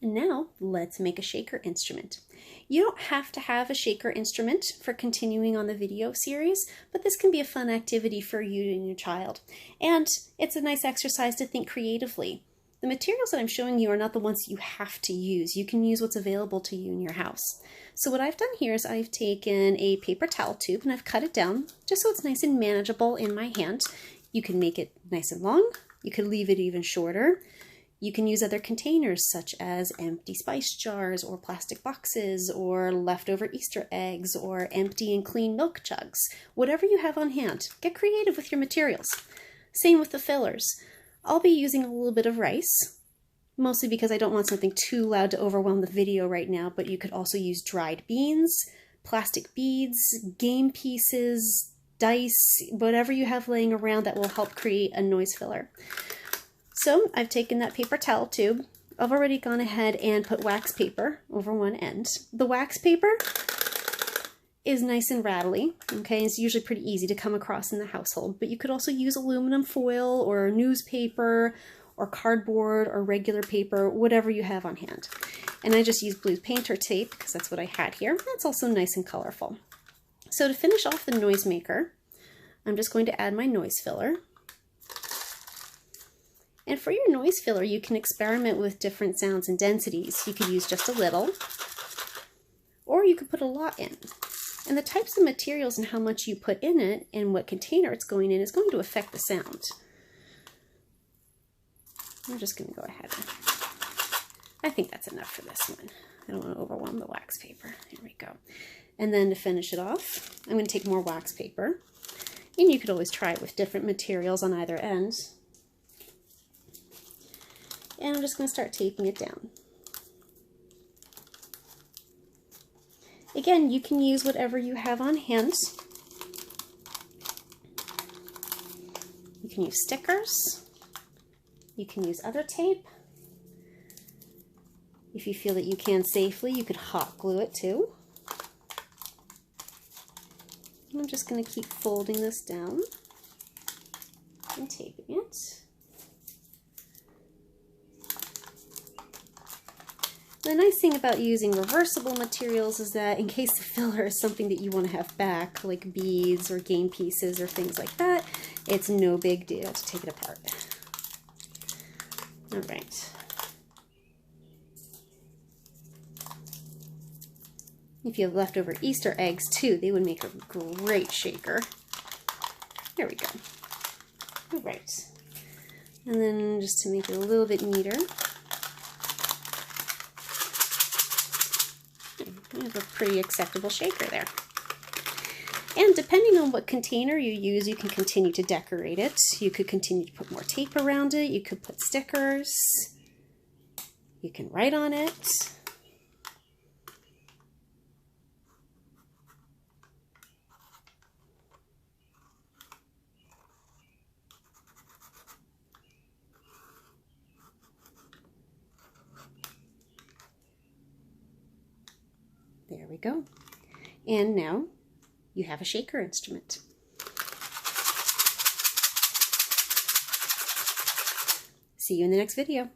And now let's make a shaker instrument. You don't have to have a shaker instrument for continuing on the video series, but this can be a fun activity for you and your child. And it's a nice exercise to think creatively. The materials that I'm showing you are not the ones you have to use. You can use what's available to you in your house. So what I've done here is I've taken a paper towel tube and I've cut it down just so it's nice and manageable in my hand. You can make it nice and long. You could leave it even shorter. You can use other containers such as empty spice jars or plastic boxes or leftover Easter eggs or empty and clean milk jugs. Whatever you have on hand, get creative with your materials. Same with the fillers. I'll be using a little bit of rice, mostly because I don't want something too loud to overwhelm the video right now, but you could also use dried beans, plastic beads, game pieces, dice, whatever you have laying around that will help create a noise filler. So I've taken that paper towel tube. I've already gone ahead and put wax paper over one end. The wax paper is nice and rattly, okay? It's usually pretty easy to come across in the household, but you could also use aluminum foil or newspaper or cardboard or regular paper, whatever you have on hand. And I just used blue painter tape because that's what I had here. That's also nice and colorful. So to finish off the noisemaker, I'm just going to add my noise filler. And for your noise filler, you can experiment with different sounds and densities. You could use just a little, or you could put a lot in. And the types of materials and how much you put in it and what container it's going in is going to affect the sound. I'm just going to go ahead. I think that's enough for this one. I don't want to overwhelm the wax paper. Here we go. And then to finish it off, I'm going to take more wax paper. And you could always try it with different materials on either end. And I'm just going to start taping it down. Again, you can use whatever you have on hand. You can use stickers. You can use other tape. If you feel that you can safely, you could hot glue it too. I'm just going to keep folding this down and taping it. The nice thing about using reversible materials is that in case the filler is something that you want to have back, like beads or game pieces or things like that, it's no big deal to take it apart. All right. If you have leftover Easter eggs too, they would make a great shaker. There we go. All right. And then just to make it a little bit neater, I have a pretty acceptable shaker there. And depending on what container you use, you can continue to decorate it. You could continue to put more tape around it. You could put stickers. You can write on it. There we go. And now you have a shaker instrument. See you in the next video.